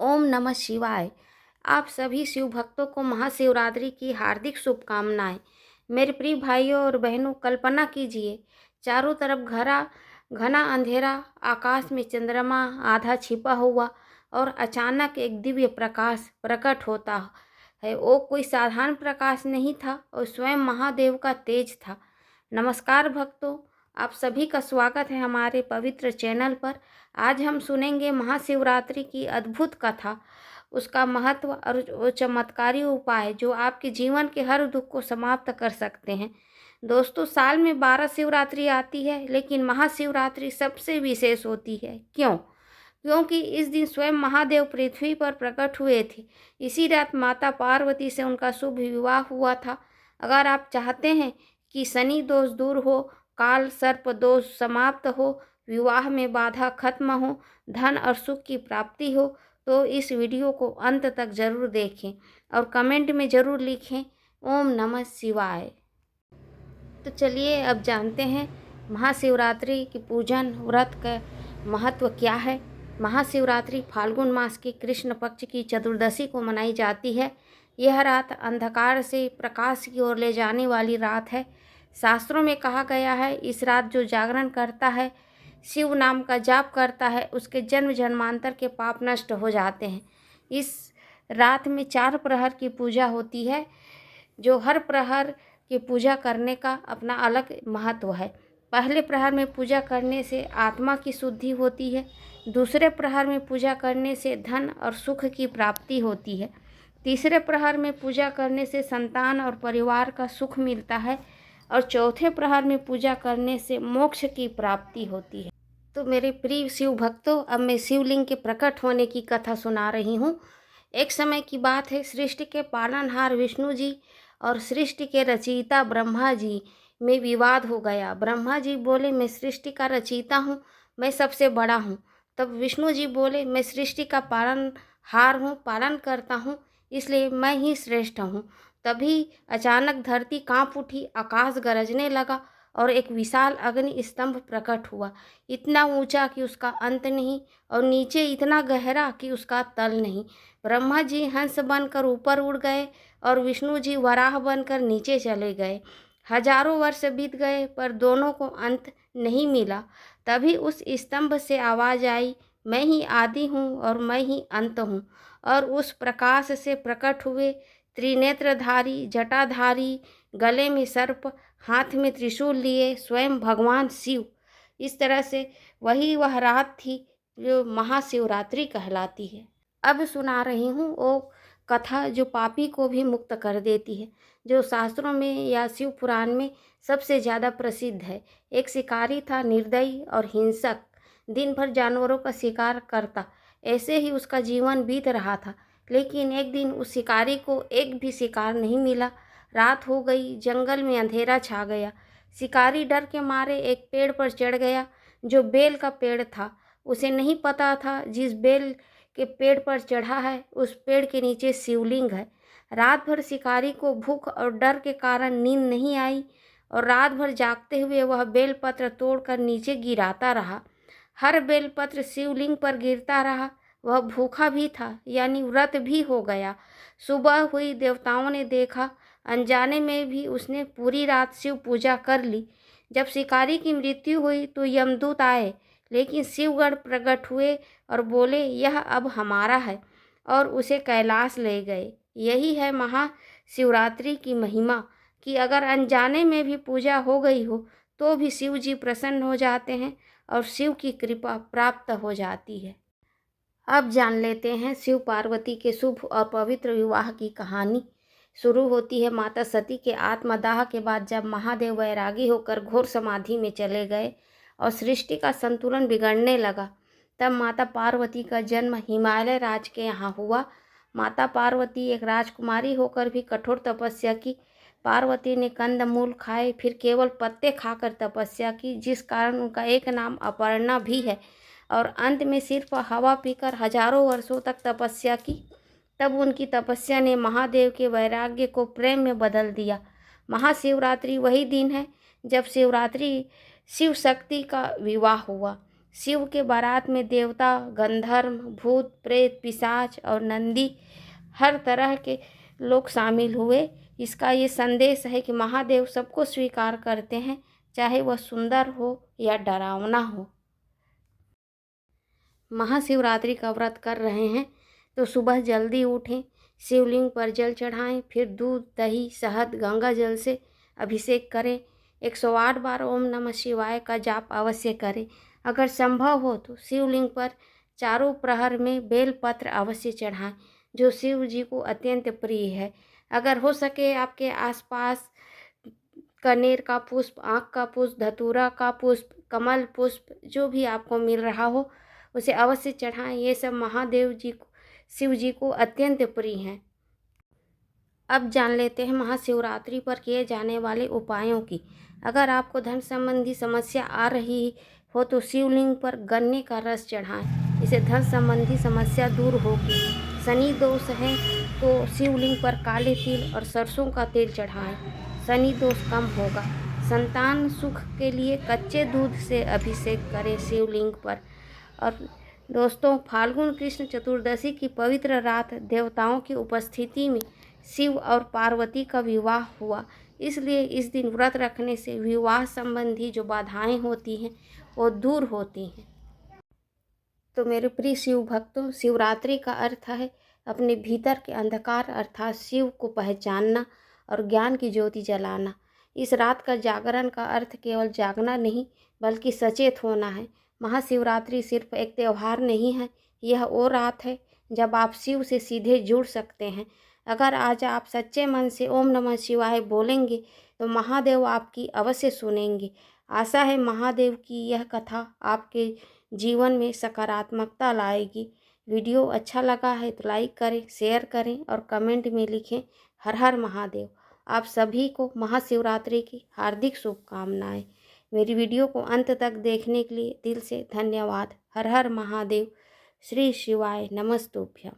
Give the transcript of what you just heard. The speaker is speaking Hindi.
ओम नमः शिवाय। आप सभी शिव भक्तों को महाशिवरात्रि की हार्दिक शुभकामनाएं। मेरे प्रिय भाइयों और बहनों, कल्पना कीजिए, चारों तरफ घना अंधेरा, आकाश में चंद्रमा आधा छिपा हुआ और अचानक एक दिव्य प्रकाश प्रकट होता है। वो कोई साधारण प्रकाश नहीं था और स्वयं महादेव का तेज था। नमस्कार भक्तों, आप सभी का स्वागत है हमारे पवित्र चैनल पर। आज हम सुनेंगे महाशिवरात्रि की अद्भुत कथा, उसका महत्व और वो चमत्कारी उपाय जो आपके जीवन के हर दुख को समाप्त कर सकते हैं। दोस्तों, साल में 12 शिवरात्रि आती है, लेकिन महाशिवरात्रि सबसे विशेष होती है। क्यों? क्योंकि इस दिन स्वयं महादेव पृथ्वी पर प्रकट हुए थे। इसी रात माता पार्वती से उनका शुभ विवाह हुआ था। अगर आप चाहते हैं कि शनि दोष दूर हो, काल सर्प दोष समाप्त हो, विवाह में बाधा खत्म हो, धन और सुख की प्राप्ति हो, तो इस वीडियो को अंत तक जरूर देखें और कमेंट में जरूर लिखें ओम नमः शिवाय। तो चलिए अब जानते हैं महाशिवरात्रि की पूजन व्रत का महत्व क्या है। महाशिवरात्रि फाल्गुन मास की कृष्ण पक्ष की चतुर्दशी को मनाई जाती है। यह रात अंधकार से प्रकाश की ओर ले जाने वाली रात है। शास्त्रों में कहा गया है, इस रात जो जागरण करता है, शिव नाम का जाप करता है, उसके जन्म जन्मांतर के पाप नष्ट हो जाते हैं। इस रात में 4 प्रहर की पूजा होती है, जो हर प्रहर की पूजा करने का अपना अलग महत्व है। पहले प्रहर में पूजा करने से आत्मा की शुद्धि होती है। दूसरे प्रहर में पूजा करने से धन और सुख की प्राप्ति होती है। तीसरे प्रहर में पूजा करने से संतान और परिवार का सुख मिलता है और चौथे प्रहर में पूजा करने से मोक्ष की प्राप्ति होती है। तो मेरे प्रिय शिव भक्तों, अब मैं शिवलिंग के प्रकट होने की कथा सुना रही हूँ। एक समय की बात है, सृष्टि के पालनहार विष्णु जी और सृष्टि के रचयिता ब्रह्मा जी में विवाद हो गया। ब्रह्मा जी बोले, मैं सृष्टि का रचयिता हूँ, मैं सबसे बड़ा हूँ। तब विष्णु जी बोले, मैं सृष्टि का पालनहार हूँ, पालन करता हूँ, इसलिए मैं ही श्रेष्ठ हूँ। तभी अचानक धरती कांप उठी, आकाश गरजने लगा और एक विशाल अग्नि स्तंभ प्रकट हुआ, इतना ऊंचा कि उसका अंत नहीं और नीचे इतना गहरा कि उसका तल नहीं। ब्रह्मा जी हंस बनकर ऊपर उड़ गए और विष्णु जी वराह बनकर नीचे चले गए। हजारों वर्ष बीत गए पर दोनों को अंत नहीं मिला। तभी उस स्तंभ से आवाज आई, मैं ही आदि हूँ और मैं ही अंत हूँ। और उस प्रकाश से प्रकट हुए त्रिनेत्रधारी, जटाधारी, गले में सर्प, हाथ में त्रिशूल लिए स्वयं भगवान शिव। इस तरह से वह रात थी जो महाशिवरात्रि कहलाती है। अब सुना रही हूँ वो कथा जो पापी को भी मुक्त कर देती है, जो शास्त्रों में या शिव पुराण में सबसे ज़्यादा प्रसिद्ध है। एक शिकारी था, निर्दयी और हिंसक, दिन भर जानवरों का शिकार करता। ऐसे ही उसका जीवन बीत रहा था। लेकिन एक दिन उस शिकारी को एक भी शिकार नहीं मिला। रात हो गई, जंगल में अंधेरा छा गया। शिकारी डर के मारे एक पेड़ पर चढ़ गया, जो बेल का पेड़ था। उसे नहीं पता था जिस बेल के पेड़ पर चढ़ा है, उस पेड़ के नीचे शिवलिंग है। रात भर शिकारी को भूख और डर के कारण नींद नहीं आई और रात भर जागते हुए वह बेलपत्र तोड़कर नीचे गिराता रहा। हर बेलपत्र शिवलिंग पर गिरता रहा। वह भूखा भी था, यानी व्रत भी हो गया। सुबह हुई, देवताओं ने देखा, अनजाने में भी उसने पूरी रात शिव पूजा कर ली। जब शिकारी की मृत्यु हुई तो यमदूत आए, लेकिन शिवगण प्रकट हुए और बोले, यह अब हमारा है, और उसे कैलाश ले गए। यही है महाशिवरात्रि की महिमा, कि अगर अनजाने में भी पूजा हो गई हो तो भी शिव जी प्रसन्न हो जाते हैं और शिव की कृपा प्राप्त हो जाती है। अब जान लेते हैं शिव पार्वती के शुभ और पवित्र विवाह की कहानी। शुरू होती है माता सती के आत्मदाह के बाद, जब महादेव वैरागी होकर घोर समाधि में चले गए और सृष्टि का संतुलन बिगड़ने लगा। तब माता पार्वती का जन्म हिमालय राज के यहाँ हुआ। माता पार्वती एक राजकुमारी होकर भी कठोर तपस्या की। पार्वती ने कंदमूल खाए, फिर केवल पत्ते खाकर तपस्या की, जिस कारण उनका एक नाम अपर्णा भी है। और अंत में सिर्फ हवा पीकर हजारों वर्षों तक तपस्या की। तब उनकी तपस्या ने महादेव के वैराग्य को प्रेम में बदल दिया। महाशिवरात्रि वही दिन है जब शिवरात्रि शिव शक्ति का विवाह हुआ। शिव के बारात में देवता, गंधर्व, भूत, प्रेत, पिशाच और नंदी हर तरह के लोग शामिल हुए। इसका ये संदेश है कि महादेव सबको स्वीकार करते हैं, चाहे वह सुंदर हो या डरावना हो। महाशिवरात्रि का व्रत कर रहे हैं तो सुबह जल्दी उठें, शिवलिंग पर जल चढ़ाएं, फिर दूध, दही, शहद, गंगा जल से अभिषेक करें। 108 बार ओम नमः शिवाय का जाप अवश्य करें। अगर संभव हो तो शिवलिंग पर चारों प्रहर में बेलपत्र अवश्य चढ़ाएं, जो शिव जी को अत्यंत प्रिय है। अगर हो सके आपके आसपास कनेर का पुष्प, आँख का पुष्प, धतूरा का पुष्प, कमल पुष्प जो भी आपको मिल रहा हो उसे अवश्य चढ़ाएं। ये सब महादेव जी को, शिव जी को अत्यंत प्रिय हैं। अब जान लेते हैं महाशिवरात्रि पर किए जाने वाले उपायों की। अगर आपको धन संबंधी समस्या आ रही हो तो शिवलिंग पर गन्ने का रस चढ़ाएं, इससे धन संबंधी समस्या दूर होगी। शनि दोष है तो शिवलिंग पर काले तिल और सरसों का तेल चढ़ाएं, शनि दोष कम होगा। संतान सुख के लिए कच्चे दूध से अभिषेक करें शिवलिंग पर। और दोस्तों, फाल्गुन कृष्ण चतुर्दशी की पवित्र रात देवताओं की उपस्थिति में शिव और पार्वती का विवाह हुआ, इसलिए इस दिन व्रत रखने से विवाह संबंधी जो बाधाएं होती हैं वो दूर होती हैं। तो मेरे प्रिय शिव भक्तों, शिवरात्रि का अर्थ है अपने भीतर के अंधकार अर्थात शिव को पहचानना और ज्ञान की ज्योति जलाना। इस रात का जागरण का अर्थ केवल जागना नहीं बल्कि सचेत होना है। महाशिवरात्रि सिर्फ एक त्यौहार नहीं है, यह वो रात है जब आप शिव से सीधे जुड़ सकते हैं। अगर आज आप सच्चे मन से ओम नमः शिवाय बोलेंगे तो महादेव आपकी अवश्य सुनेंगे। आशा है महादेव की यह कथा आपके जीवन में सकारात्मकता लाएगी। वीडियो अच्छा लगा है तो लाइक करें, शेयर करें और कमेंट में लिखें हर हर महादेव। आप सभी को महाशिवरात्रि की हार्दिक शुभकामनाएं। मेरी वीडियो को अंत तक देखने के लिए दिल से धन्यवाद। हर हर महादेव। श्री शिवाय नमस्तुभ्यम।